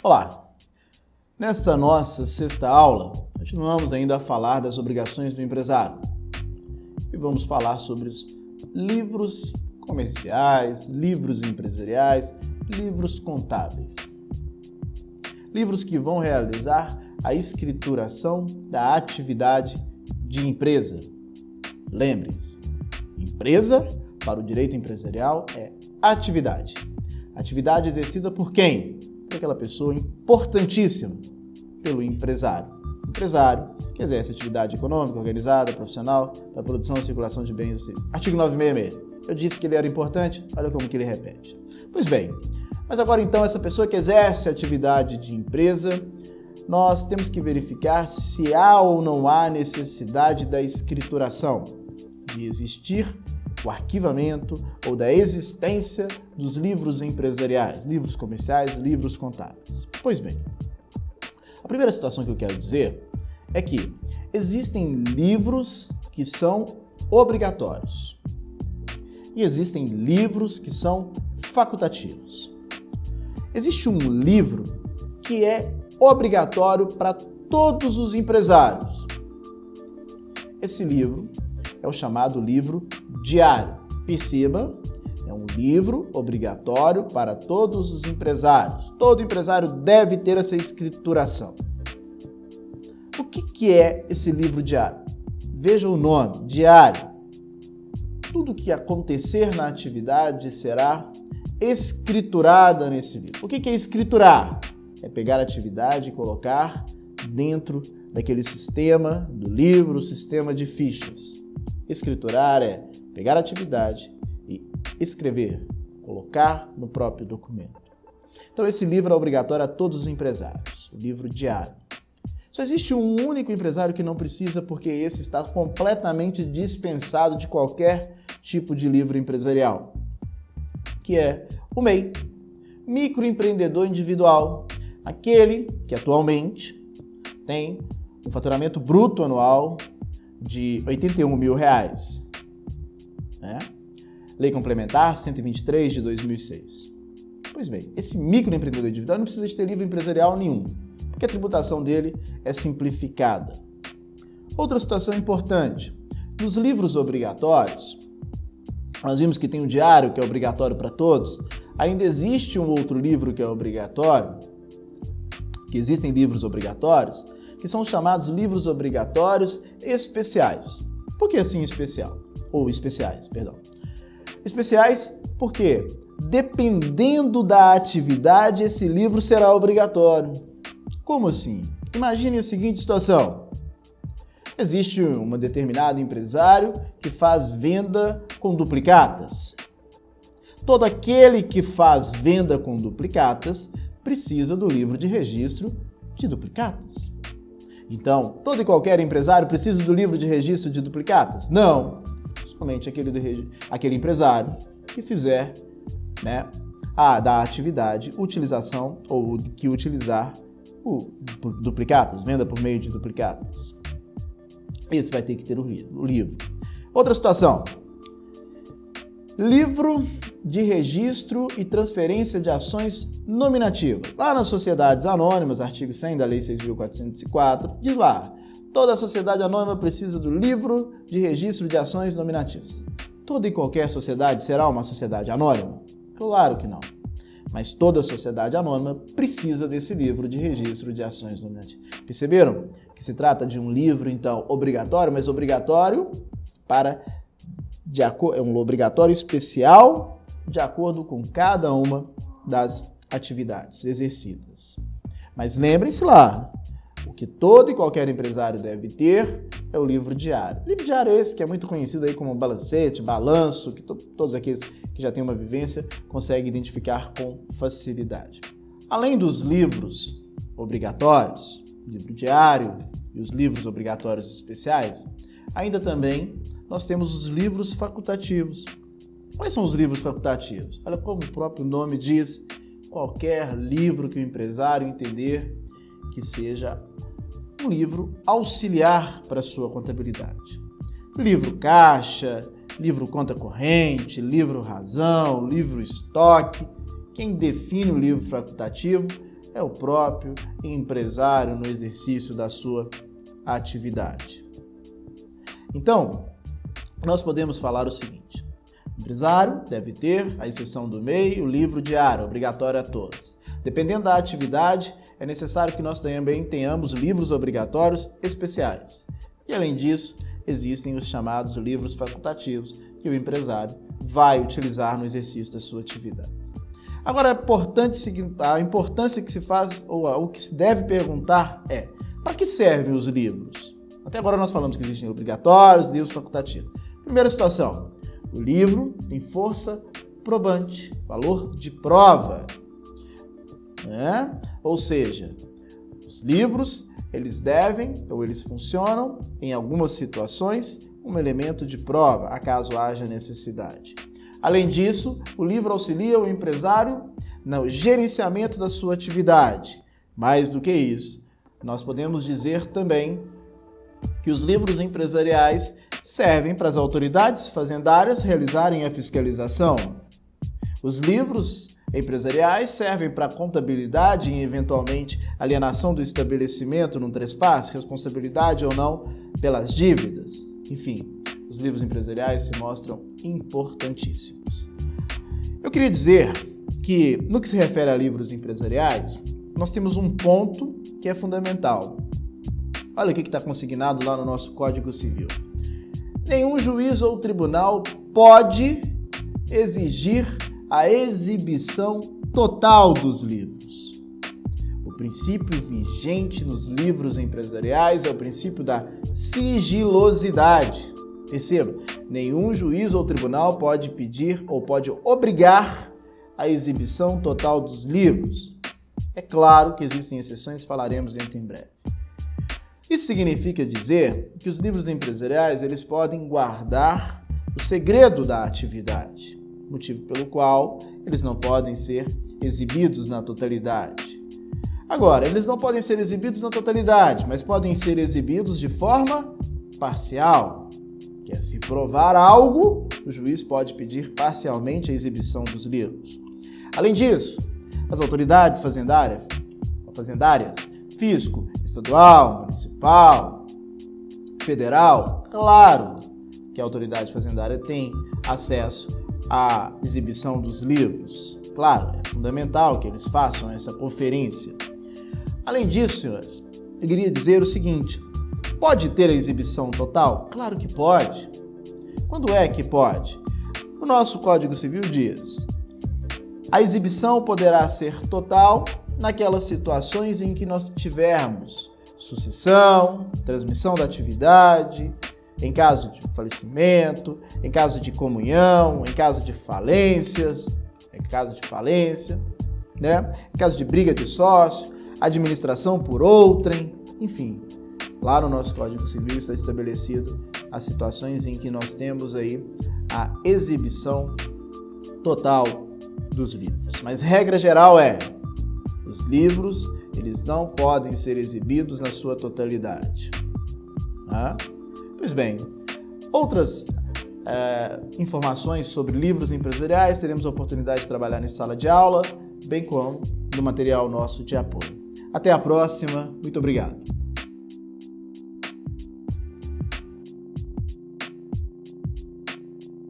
Olá! Nessa nossa sexta aula, continuamos ainda a falar das obrigações do empresário e vamos falar sobre os livros comerciais, livros empresariais, livros contábeis. Livros que vão realizar a escrituração da atividade de empresa. Lembre-se, empresa, para o direito empresarial, é atividade. Atividade exercida por quem? Por aquela pessoa importantíssima, pelo empresário. Empresário que exerce atividade econômica, organizada, profissional, para a produção e circulação de bens. Artigo 966. Eu disse que ele era importante, olha como que ele repete. Pois bem, mas agora então essa pessoa que exerce atividade de empresa, nós temos que verificar se há ou não há necessidade da escrituração, de existir o arquivamento ou da existência dos livros empresariais, livros comerciais, livros contábeis. Pois bem, a primeira situação que eu quero dizer é que existem livros que são obrigatórios e existem livros que são facultativos. Existe um livro que é obrigatório para todos os empresários. Esse livro é o chamado livro diário. Perceba, é um livro obrigatório para todos os empresários. Todo empresário deve ter essa escrituração. O que é esse livro diário? Veja o nome, diário. Tudo que acontecer na atividade será escriturada nesse livro. O que é escriturar? É pegar a atividade e colocar dentro daquele sistema do livro, o sistema de fichas. Escriturar é pegar a atividade e escrever, colocar no próprio documento. Então esse livro é obrigatório a todos os empresários, o livro diário. Só existe um único empresário que não precisa, porque esse está completamente dispensado de qualquer tipo de livro empresarial, que é o MEI, microempreendedor individual, aquele que atualmente tem um faturamento bruto anual de R$81 mil, né? Lei Complementar 123 de 2006. Pois bem, esse microempreendedor individual não precisa de ter livro empresarial nenhum, porque a tributação dele é simplificada. Outra situação importante, nos livros obrigatórios, nós vimos que tem o diário, que é obrigatório para todos, ainda existe um outro livro que é obrigatório, que existem livros obrigatórios, que são chamados livros obrigatórios especiais. Por que assim especial? Ou especiais, perdão. Especiais porque, dependendo da atividade, esse livro será obrigatório. Como assim? Imagine a seguinte situação. Existe um determinado empresário que faz venda com duplicatas. Todo aquele que faz venda com duplicatas precisa do livro de registro de duplicatas. Então, todo e qualquer empresário precisa do livro de registro de duplicatas? Não. Somente aquele empresário que fizer, da atividade utilização ou que utilizar duplicatas, venda por meio de duplicatas. Esse vai ter que ter o livro. Outra situação. Livro de registro e transferência de ações nominativas. Lá nas sociedades anônimas, artigo 100 da Lei 6.404, diz lá, toda sociedade anônima precisa do livro de registro de ações nominativas. Toda e qualquer sociedade será uma sociedade anônima? Claro que não. Mas toda sociedade anônima precisa desse livro de registro de ações nominativas. Perceberam que se trata de um livro, então, obrigatório, mas obrigatório é um obrigatório especial de acordo com cada uma das atividades exercidas. Mas lembrem-se lá, o que todo e qualquer empresário deve ter é o livro diário. O livro diário é esse que é muito conhecido aí como balancete, balanço, que todos aqueles que já têm uma vivência conseguem identificar com facilidade. Além dos livros obrigatórios, livro diário e os livros obrigatórios especiais, ainda também nós temos os livros facultativos. Quais são os livros facultativos? Olha, como o próprio nome diz, qualquer livro que o empresário entender que seja um livro auxiliar para a sua contabilidade. Livro caixa, livro conta corrente, livro razão, livro estoque. Quem define o livro facultativo é o próprio empresário no exercício da sua atividade. Então, nós podemos falar o seguinte: o empresário deve ter, à exceção do MEI, o livro diário, obrigatório a todos. Dependendo da atividade, é necessário que nós também tenhamos livros obrigatórios especiais. E, além disso, existem os chamados livros facultativos que o empresário vai utilizar no exercício da sua atividade. Agora, a importância que se faz, ou o que se deve perguntar é: para que servem os livros? Até agora nós falamos que existem obrigatórios, livros facultativos. Primeira situação: o livro tem força probante, valor de prova. Ou seja, os livros, eles devem, ou eles funcionam, em algumas situações, como elemento de prova, acaso haja necessidade. Além disso, o livro auxilia o empresário no gerenciamento da sua atividade. Mais do que isso, nós podemos dizer também que os livros empresariais servem para as autoridades fazendárias realizarem a fiscalização. Os livros empresariais servem para a contabilidade e, eventualmente, alienação do estabelecimento num trespasse, responsabilidade ou não pelas dívidas. Enfim, os livros empresariais se mostram importantíssimos. Eu queria dizer que, no que se refere a livros empresariais, nós temos um ponto que é fundamental. Olha o que está consignado lá no nosso Código Civil. Nenhum juiz ou tribunal pode exigir a exibição total dos livros. O princípio vigente nos livros empresariais é o princípio da sigilosidade. Perceba, nenhum juiz ou tribunal pode pedir ou pode obrigar a exibição total dos livros. É claro que existem exceções, falaremos dentro em breve. Isso significa dizer que os livros empresariais eles podem guardar o segredo da atividade, motivo pelo qual eles não podem ser exibidos na totalidade. Agora, eles não podem ser exibidos na totalidade, mas podem ser exibidos de forma parcial. Que é, se provar algo, o juiz pode pedir parcialmente a exibição dos livros. Além disso, as autoridades fazendárias, fisco, estadual, municipal, federal, claro que a autoridade fazendária tem acesso à exibição dos livros. Claro, é fundamental que eles façam essa conferência. Além disso, senhores, eu queria dizer o seguinte: pode ter a exibição total? Claro que pode. Quando é que pode? O nosso Código Civil diz: a exibição poderá ser total naquelas situações em que nós tivermos sucessão, transmissão da atividade, em caso de falecimento, em caso de comunhão, em caso de falências, em caso de briga de sócio, administração por outrem, enfim. Lá no nosso Código Civil está estabelecido as situações em que nós temos aí a exibição total dos livros. Mas regra geral é: os livros eles não podem ser exibidos na sua totalidade. Pois bem, outras informações sobre livros empresariais teremos a oportunidade de trabalhar em sala de aula, bem como no material nosso de apoio. Até a próxima, muito obrigado.